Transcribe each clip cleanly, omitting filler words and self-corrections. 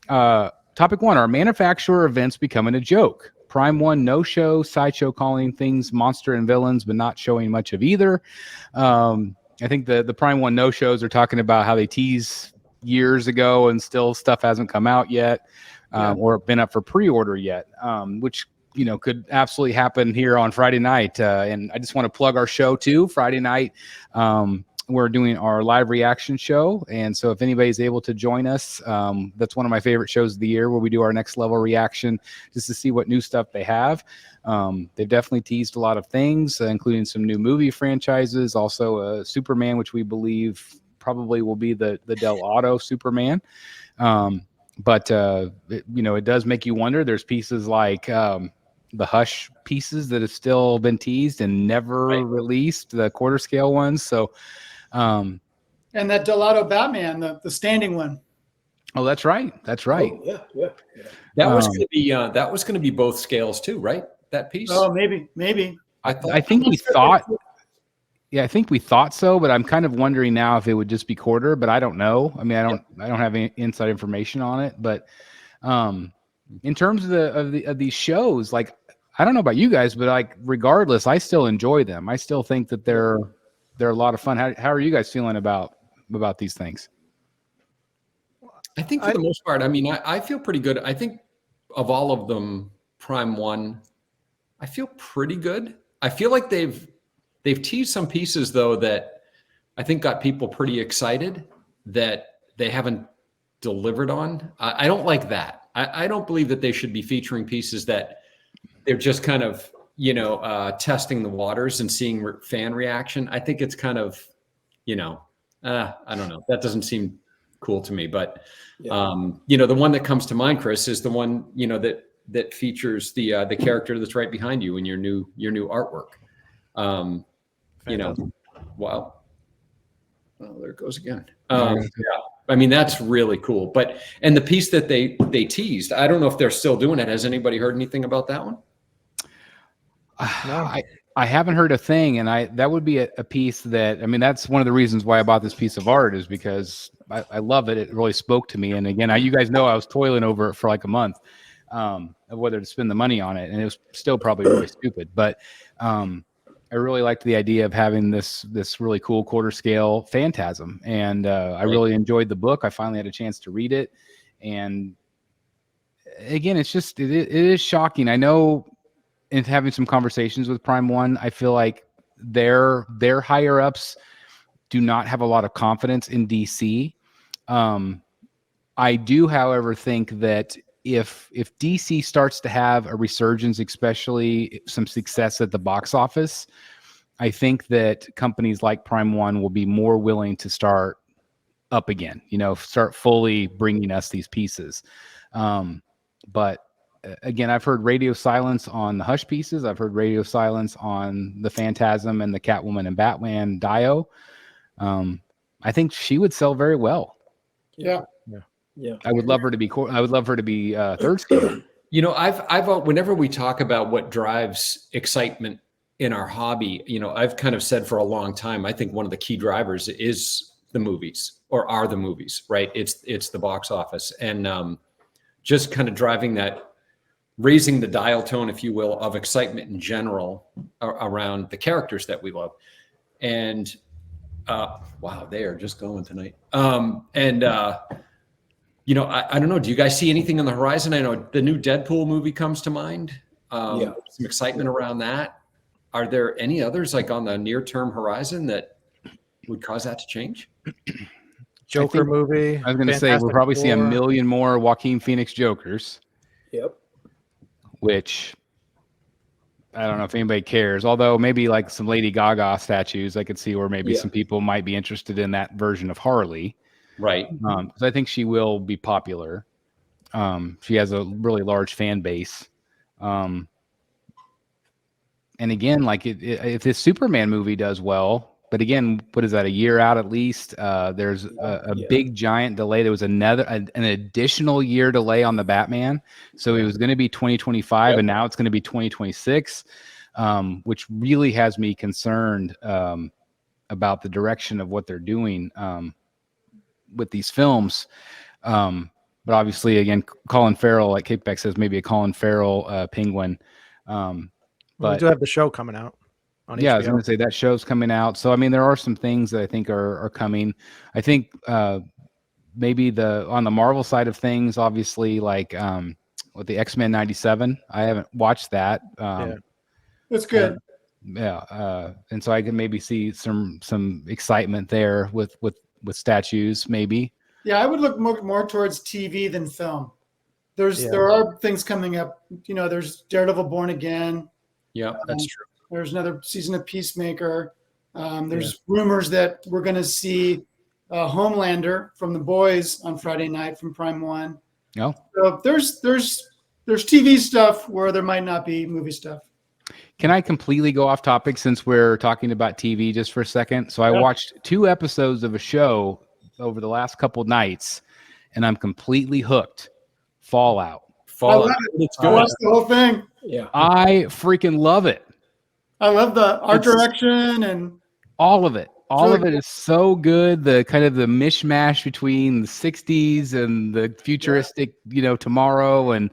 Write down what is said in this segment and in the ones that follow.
Topic 1, are manufacturer events becoming a joke? Prime 1, no show. Sideshow calling things monster and villains, but not showing much of either. I think the Prime 1 no shows are talking about how they tease years ago and still stuff hasn't come out yet, or been up for pre-order yet, which could absolutely happen here on Friday night. And I just want to plug our show too. Friday night, we're doing our live reaction show. And so if anybody's able to join us, that's one of my favorite shows of the year, where we do our next level reaction just to see what new stuff they have. They've definitely teased a lot of things, including some new movie franchises, also Superman, which we believe probably will be the Del Auto Superman. But it does make you wonder. There's pieces like the Hush pieces that have still been teased and never released, the quarter scale ones. So, and that Del Auto Batman, the standing one. Oh, that's right. That's right. Oh, yeah. That was going to be both scales too, right? That piece. Oh, maybe. I think we thought. Yeah, I think we thought so, but I'm kind of wondering now if it would just be quarter. But I don't know. I mean, I don't have any inside information on it. But in terms of these shows, like, I don't know about you guys, but like, regardless, I still enjoy them. I still think that they're a lot of fun. How are you guys feeling about these things? I think for the most part, I mean, I feel pretty good. I think of all of them, Prime 1, I feel pretty good. I feel like they've teased some pieces though that I think got people pretty excited that they haven't delivered on. I don't like that. I don't believe that they should be featuring pieces that they're just kind of, testing the waters and seeing fan reaction. I think it's kind of, I don't know. That doesn't seem cool to me. But, the one that comes to mind, Chris, is the one, that features the character that's right behind you in your new artwork. Wow. Oh, there it goes again. I mean, that's really cool. And the piece that they teased, I don't know if they're still doing it. Has anybody heard anything about that one? No. I haven't heard a thing, and that would be a piece that, I mean, that's one of the reasons why I bought this piece of art, is because I love it. It really spoke to me. And again, you guys know I was toiling over it for like a month, of whether to spend the money on it, and it was still probably really stupid. But I really liked the idea of having this really cool quarter scale Phantasm, and I really enjoyed the book. I finally had a chance to read it, and again, it is shocking. I know, in having some conversations with Prime 1, I feel like their higher ups do not have a lot of confidence in DC. I do, however, think that if DC starts to have a resurgence, especially some success at the box office, I think that companies like Prime 1 will be more willing to start up again, start fully bringing us these pieces. But again, I've heard radio silence on the Hush pieces. I've heard radio silence on the Phantasm and the Catwoman and Batman Diehl. I think she would sell very well. Yeah. I would love her to be. I would love her to be third scale. I've whenever we talk about what drives excitement in our hobby, I've kind of said for a long time, I think one of the key drivers is the movies, or are the movies, right? It's the box office, and just kind of driving that, raising the dial tone, if you will, of excitement in general around the characters that we love. And wow, they are just going tonight. I don't know. Do you guys see anything on the horizon? I know the new Deadpool movie comes to mind. Some excitement around that. Are there any others like on the near-term horizon that would cause that to change? Joker movie. I was going to say we'll probably see a million more Joaquin Phoenix Jokers. Yep. Which I don't know if anybody cares. Although maybe like some Lady Gaga statues, I could see where maybe some people might be interested in that version of Harley. Right. Because I think she will be popular. She has a really large fan base. And again, like if this Superman movie does well, but again, what is that, a year out at least? There's a big giant delay. There was an additional year delay on the Batman. So it was going to be 2025 and now it's going to be 2026, which really has me concerned about the direction of what they're doing with these films. but obviously, again, Colin Farrell, like Kate Beck says, maybe a Colin Farrell Penguin. Well, we But do have the show coming out on yeah, I was HBO. going to say that show's coming out. So I mean, there are some things that I think are coming. I think maybe on the Marvel side of things, obviously, like with the X-Men '97, I haven't watched that. Yeah. It's good. And so I can maybe see some excitement there with statues, maybe. Yeah, I would look more towards TV than film. There are things coming up. There's Daredevil Born Again. Yeah, that's true. There's another season of Peacemaker. There's rumors that we're going to see Homelander from The Boys on Friday night from Prime One. No. So there's TV stuff where there might not be movie stuff. Can I completely go off topic since we're talking about TV just for a second? So I watched 2 episodes of a show over the last couple nights, and I'm completely hooked. Fallout. It's I good. watched the whole thing. Yeah. I freaking love it. I love the art direction and all of it. All of it is so good. The kind of the mishmash between the 60s and the futuristic, tomorrow. And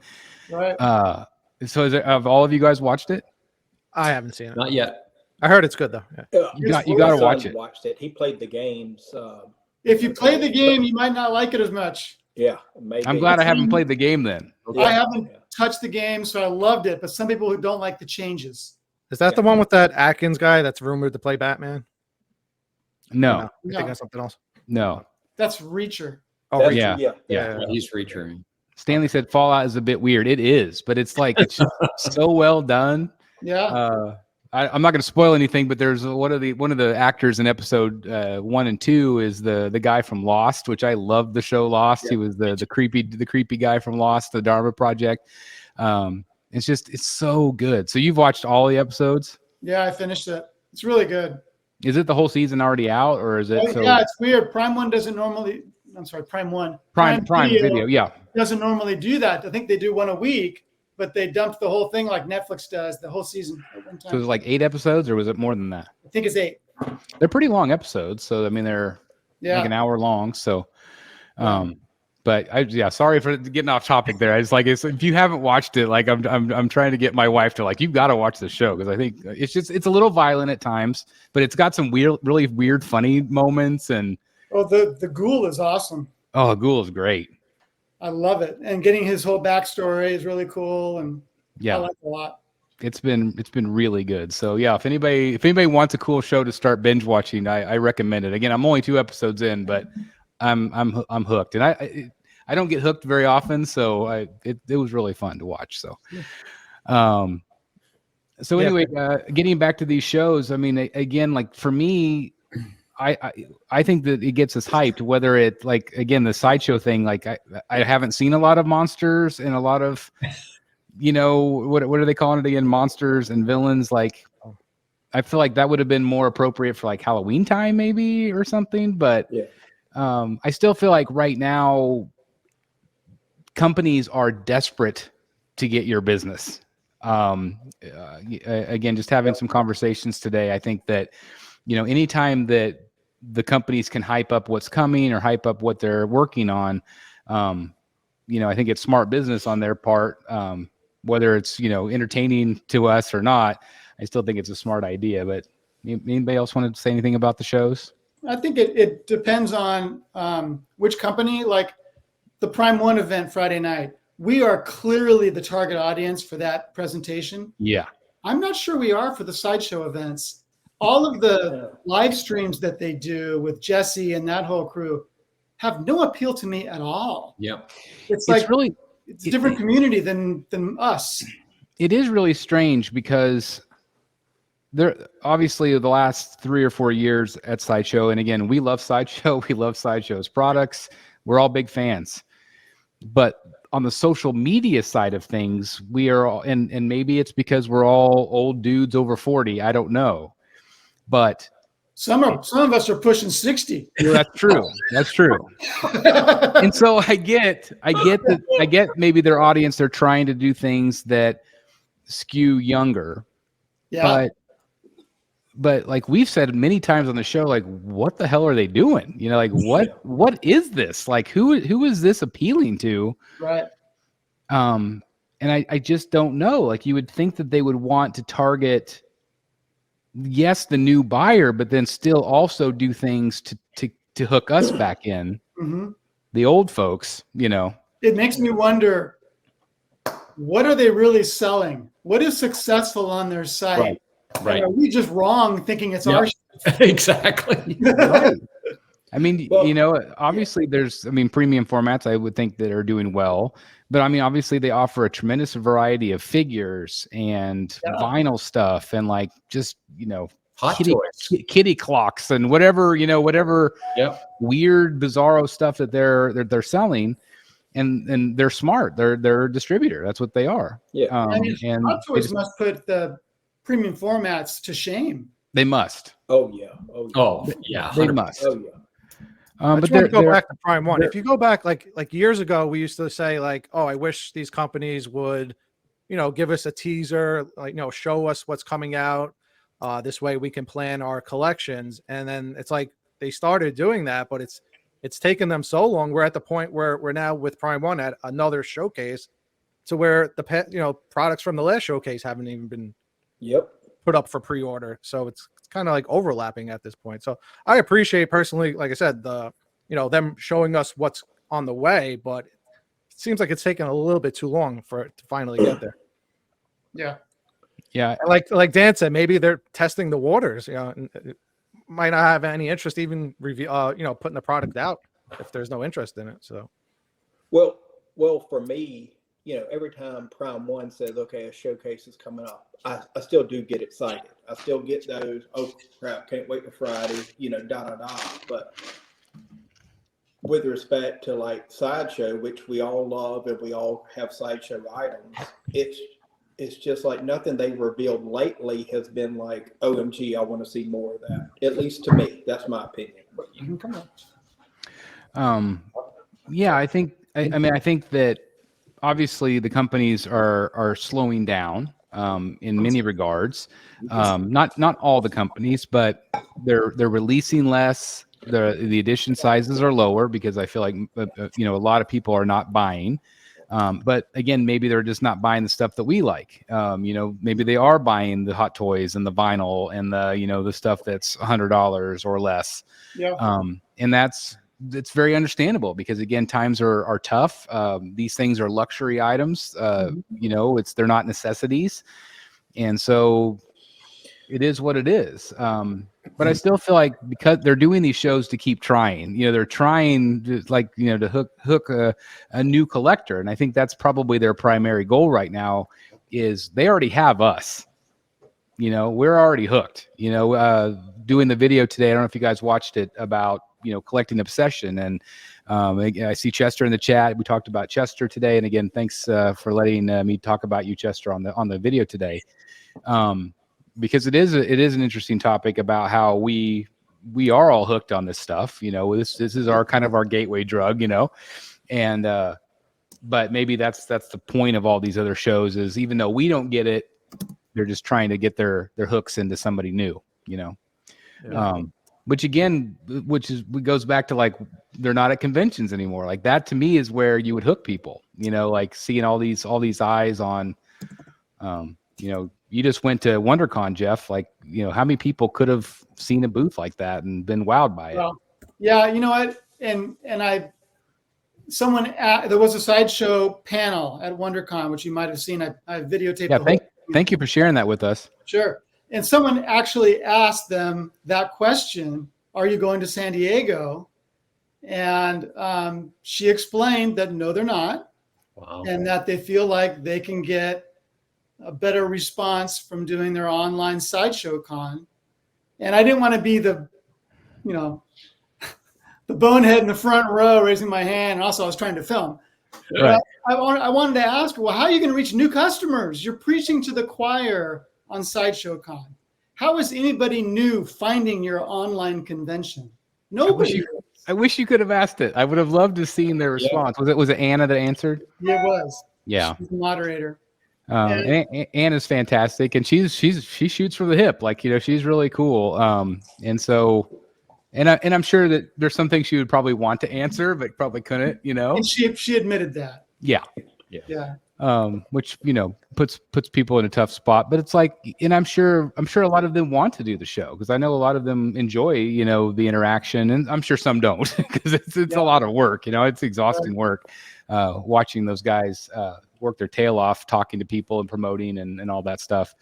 right. So have all of you guys watched it? I haven't seen it. Not yet. I heard it's good though. Yeah. You got to watch it. Watched it. He played the games. If you play the game, you might not like it as much. Yeah, maybe. I'm glad I haven't played the game then. I haven't touched the game, so I loved it. But some people who don't like the changes. Is that the one with that Atkins guy that's rumored to play Batman? No. I think that's something else. No. That's Reacher. Oh, yeah. He's Reacher. Stanley said Fallout is a bit weird. It is, but it's like it's just so well done. Yeah. I'm not going to spoil anything, but there's one of the actors in episode 1 and 2 is the guy from Lost, which I love the show Lost. He was the creepy guy from Lost, the Dharma Project. It's so good. So you've watched all the episodes? Yeah, I finished it. It's really good. Is it the whole season already out, or is it? Yeah, it's weird. Prime One doesn't normally. I'm sorry, Prime One. Prime Video, yeah, doesn't normally do that. I think they do one a week, but they dumped the whole thing like Netflix does, the whole season at one time. So it was like 8 episodes, or was it more than that? I think it's 8. They're pretty long episodes, so I mean they're like an hour long. So, but sorry for getting off topic there. If you haven't watched it, like I'm trying to get my wife to you've got to watch the show because I think it's a little violent at times, but it's got some really weird, funny moments and. Oh, the Ghoul is awesome. Oh, Ghoul is great. I love it, and getting his whole backstory is really cool, and I like it a lot. It's been really good. So yeah, if anybody wants a cool show to start binge watching, I recommend it. Again, I'm only 2 episodes in, but I'm hooked, and I don't get hooked very often, so it was really fun to watch. So, anyway, getting back to these shows, I mean, again, like for me. I think that it gets us hyped, whether it again, the Sideshow thing, I haven't seen a lot of monsters and a lot of, what are they calling it again? Monsters and villains. I feel like that would have been more appropriate for Halloween time maybe or something. But I still feel like right now companies are desperate to get your business. Again, just having some conversations today, I think that, anytime that the companies can hype up what's coming or hype up what they're working on, I think it's smart business on their part, whether it's, entertaining to us or not. I still think it's a smart idea, but anybody else want to say anything about the shows? I think it depends on which company, like the Prime One event Friday night. We are clearly the target audience for that presentation. Yeah. I'm not sure we are for the Sideshow events. All of the live streams that they do with Jesse and that whole crew have no appeal to me at all. Yeah. It's a different community than us. It is really strange because there obviously the last 3 or 4 years at Sideshow, and again, we love Sideshow, we love Sideshow's products, we're all big fans. But on the social media side of things, we are all, and maybe it's because we're all old dudes over 40, I don't know. But some of us are pushing 60. That's true. That's true. And so I get maybe their audience, they're trying to do things that skew younger. Yeah. But but like we've said many times on the show, like what the hell are they doing? You know, like what is this? Like who is this appealing to? Right. And I just don't know. Like you would think that they would want to target, yes, the new buyer, but then still also do things to hook us back in, the old folks, you know. It makes me wonder, what are they really selling? What is successful on their site? Right. And are we just wrong thinking it's our Exactly. Right. I mean, Well, you know, obviously there's, I mean, premium formats I would think that are doing well, but I mean, obviously they offer a tremendous variety of figures and vinyl stuff and like just, you know, Hot kitty, toys. kitty clocks and whatever, you know, whatever weird, bizarro stuff that they're selling. And they're smart. They're a distributor. That's what they are. Yeah. I mean, and Hot Toys must put the premium formats to shame. they must. Oh yeah. Oh yeah. They 100%. must. Oh yeah. I But just want to go they're- back to Prime One. If you go back like years ago, we used to say like, "Oh, I wish these companies would, you know, give us a teaser, like, you know, show us what's coming out. This way we can plan our collections." And then it's like they started doing that, but it's taken them so long. We're at the point where we're now with Prime One at another showcase, to where the products from the last showcase haven't even been put up for pre-order. So it's kind of like overlapping at this point. So I appreciate personally, like I said, them showing us what's on the way, but it seems like it's taken a little bit too long for it to finally get there. Yeah. Yeah. And like Dan said, maybe they're testing the waters, you know, and it might not have any interest even putting the product out if there's no interest in it. So Well, for me, you know, every time Prime One says, okay, a showcase is coming up, I still do get excited. I still get those, oh crap, can't wait for Friday, you know, But with respect to like Sideshow, which we all love and we all have Sideshow items, it's just like nothing they've revealed lately has been like, OMG, I want to see more of that. At least to me, that's my opinion. But you can come on. Yeah, I think that obviously the companies are slowing down in many regards. Not all the companies, but they're releasing less. The edition sizes are lower because I feel like a lot of people are not buying. But again, maybe they're just not buying the stuff that we like. Maybe they are buying the Hot Toys and the vinyl and the stuff that's $100 or less. Yeah. And it's very understandable because again, times are tough. These things are luxury items. They're not necessities. And so it is what it is. But I still feel like because they're doing these shows to keep trying, they're trying to hook a new collector. And I think that's probably their primary goal right now is they already have us, we're already hooked, doing the video today. I don't know if you guys watched it about, collecting obsession. And I see Chester in the chat. We talked about Chester today. And again, thanks for letting me talk about you, Chester, on the video today. Because it is an interesting topic about how we are all hooked on this stuff. This is our kind of our gateway drug, and but maybe that's the point of all these other shows is even though we don't get it, they're just trying to get their hooks into somebody new, which goes back to like they're not at conventions anymore. Like that to me is where you would hook people, like seeing all these eyes on, you just went to WonderCon, Jeff. Like, how many people could have seen a booth like that and been wowed by it? Well, yeah, you know what? And there was a Sideshow panel at WonderCon, which you might have seen. I videotaped. Yeah, thank you for sharing that with us. Sure. And someone actually asked them that question, are you going to San Diego? And she explained that no, they're not. Wow. And that they feel like they can get a better response from doing their online Sideshow con. And I didn't want to be the bonehead in the front row raising my hand. And also I was trying to film. Right. I wanted to ask, well, how are you going to reach new customers? You're preaching to the choir on Sideshow Con. How is anybody new finding your online convention? Nobody. I wish you could have asked it. I would have loved to have seen their response. Was it Anna that answered? It was. Yeah. She's the moderator. And- Anna's fantastic, and she shoots from the hip, like she's really cool. And so, and I'm sure that there's some things she would probably want to answer, but probably couldn't. And she admitted that. Yeah. Yeah. Which puts people in a tough spot, but it's like, and I'm sure a lot of them want to do the show, because I know a lot of them enjoy the interaction, and I'm sure some don't, because it's a lot of work. It's exhausting work, watching those guys work their tail off, talking to people and promoting and all that stuff.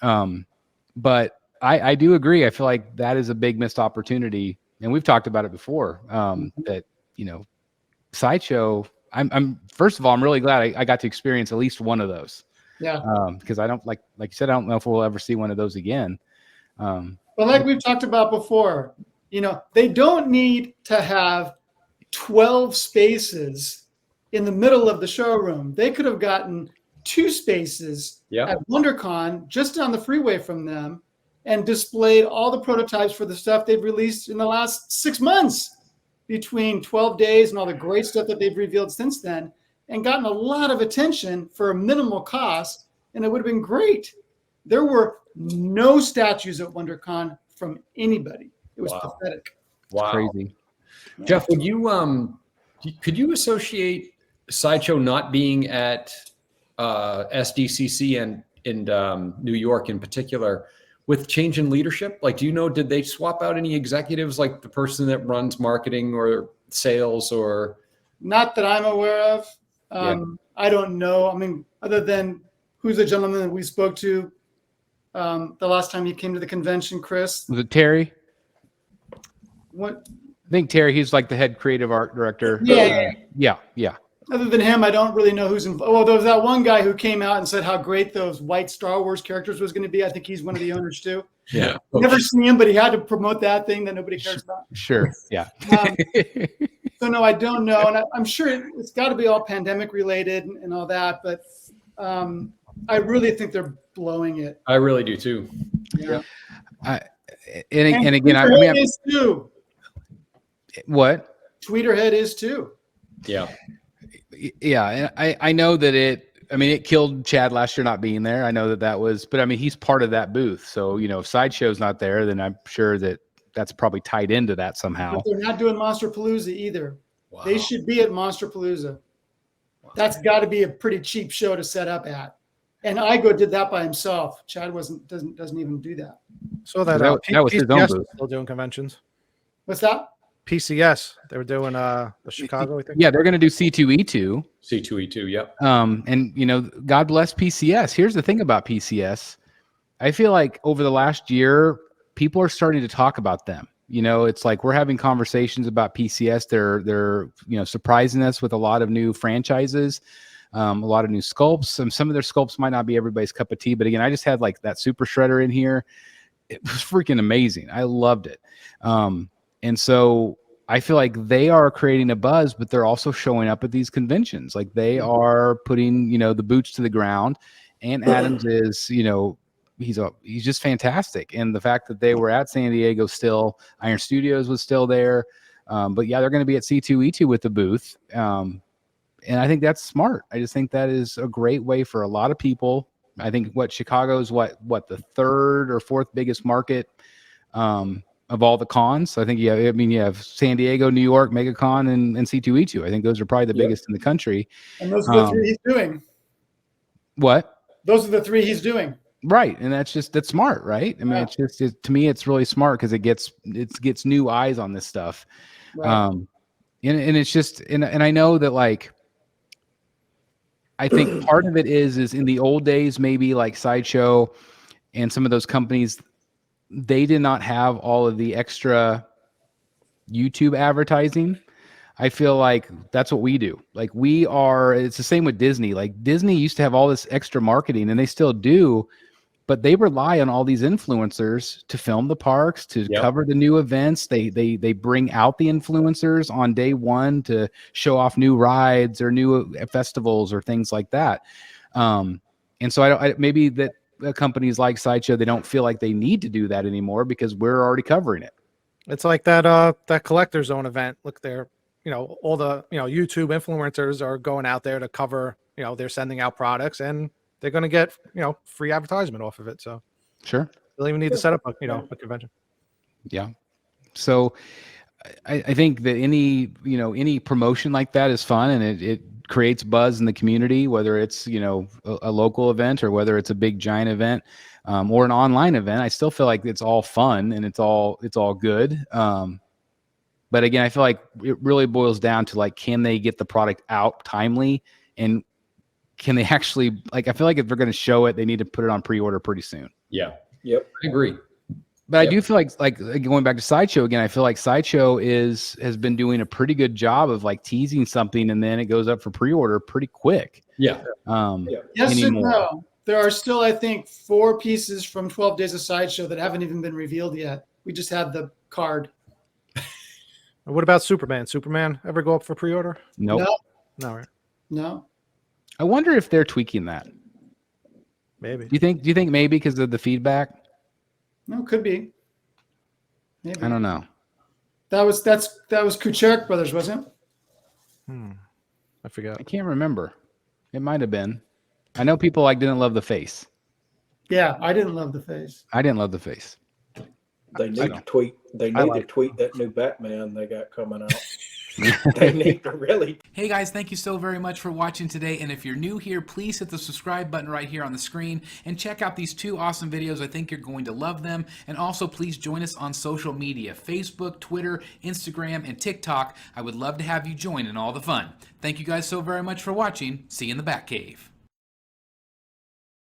But I do agree. I feel like that is a big missed opportunity, and we've talked about it before. That Sideshow. I'm first of all, I'm really glad I got to experience at least one of those. Yeah. Because I don't like you said, I don't know if we'll ever see one of those again. But like we've talked about before, they don't need to have 12 spaces in the middle of the showroom. They could have gotten 2 spaces at WonderCon just down the freeway from them, and displayed all the prototypes for the stuff they've released in the last 6 months, between 12 days and all the great stuff that they've revealed since then, and gotten a lot of attention for a minimal cost, and it would have been great. There were no statues at WonderCon from anybody. It was pathetic. Wow. Crazy. Jeff, could you associate Sideshow not being at SDCC and in New York in particular with change in leadership? Like, do you know, did they swap out any executives, like the person that runs marketing or sales, or? Not that I'm aware of. I don't know. I mean, other than who's the gentleman that we spoke to the last time he came to the convention, Chris? Was it Terry? What? I think Terry. He's like the head creative art director. Yeah. Yeah. Other than him, I don't really know who's involved. Oh, there was that one guy who came out and said how great those white Star Wars characters was going to be. I think he's one of the owners too. Yeah. Never seen him, but he had to promote that thing that nobody cares about. Sure. Yeah. So no, I don't know, and I'm sure it's got to be all pandemic related and all that. But I really think they're blowing it. I really do too. Yeah. And again, Tweeterhead is too. What? Tweeterhead is too. Yeah. Yeah, and I know that it killed Chad last year not being there. I know that was, but I mean, he's part of that booth. So, if Sideshow's not there, then I'm sure that's probably tied into that somehow. But they're not doing Monster Palooza either. Wow. They should be at Monster Palooza. Wow. That's got to be a pretty cheap show to set up at. And Igo did that by himself. Chad doesn't even do that. So that was his own booth. Still doing conventions. What's that? PCS. They were doing the Chicago, I think. Yeah, they're going to do C2E2. C2E2, yep. And God bless PCS. Here's the thing about PCS. I feel like over the last year, people are starting to talk about them. It's like we're having conversations about PCS. They're surprising us with a lot of new franchises, a lot of new sculpts. Some of their sculpts might not be everybody's cup of tea, but again, I just had like that Super Shredder in here. It was freaking amazing. I loved it. And so I feel like they are creating a buzz, but they're also showing up at these conventions. Like they are putting, the boots to the ground. And Adams is, he's just fantastic. And the fact that they were at San Diego still, Iron Studios was still there. But yeah, they're going to be at C2E2 with the booth. And I think that's smart. I just think that is a great way for a lot of people. I think Chicago's what the 3rd or 4th biggest market of all the cons. I think you have San Diego, New York, MegaCon, and C2E2. I think those are probably the biggest in the country. And those are the 3 he's doing. What? Those are the 3 he's doing. Right, and that's smart, right? I mean, it's just to me, it's really smart because it gets new eyes on this stuff. Right. And it's just and I know that like I think part of it is in the old days, maybe like Sideshow and some of those companies, they did not have all of the extra YouTube advertising. I feel like that's what we do. Like it's the same with Disney. Like Disney used to have all this extra marketing, and they still do, but they rely on all these influencers to film the parks, to cover the new events. They bring out the influencers on day one to show off new rides or new festivals or things like that. And so maybe that companies like Sideshow, they don't feel like they need to do that anymore because we're already covering it. It's like that Collector Zone event. Look there, all the YouTube influencers are going out there to cover. They're sending out products, and they're going to get, free advertisement off of it. So Sure. they don't even need to set up a convention. Yeah. So I think that any promotion like that is fun, and it creates buzz in the community, whether it's, a local event or whether it's a big giant event, or an online event. I still feel like it's all fun and it's all good. But again, I feel like it really boils down to like, can they get the product out timely, and can they actually, like, I feel like if they're going to show it, they need to put it on pre-order pretty soon. Yeah. Yep. I agree. But I do feel like going back to Sideshow again, I feel like Sideshow has been doing a pretty good job of like teasing something, and then it goes up for pre-order pretty quick. Yeah. Yes anymore. and no. There are still, I think, 4 pieces from 12 Days of Sideshow that haven't even been revealed yet. We just had the card. What about Superman? Superman ever go up for pre-order? Nope. No, right? No. I wonder if they're tweaking that. Maybe. Do you think maybe because of the feedback? No, could be. Maybe. I don't know. That was Kucherick Brothers, wasn't it? I forgot. I can't remember. It might have been. I know people didn't love the face. Yeah, I didn't love the face. I didn't love the face. They need to tweet. They need to tweet that new Batman they got coming out. They need to really. Hey guys, thank you so very much for watching today. And if you're new here, please hit the subscribe button right here on the screen and check out these 2 awesome videos. I think you're going to love them. And also please join us on social media, Facebook, Twitter, Instagram, and TikTok. I would love to have you join in all the fun. Thank you guys so very much for watching. See you in the Batcave.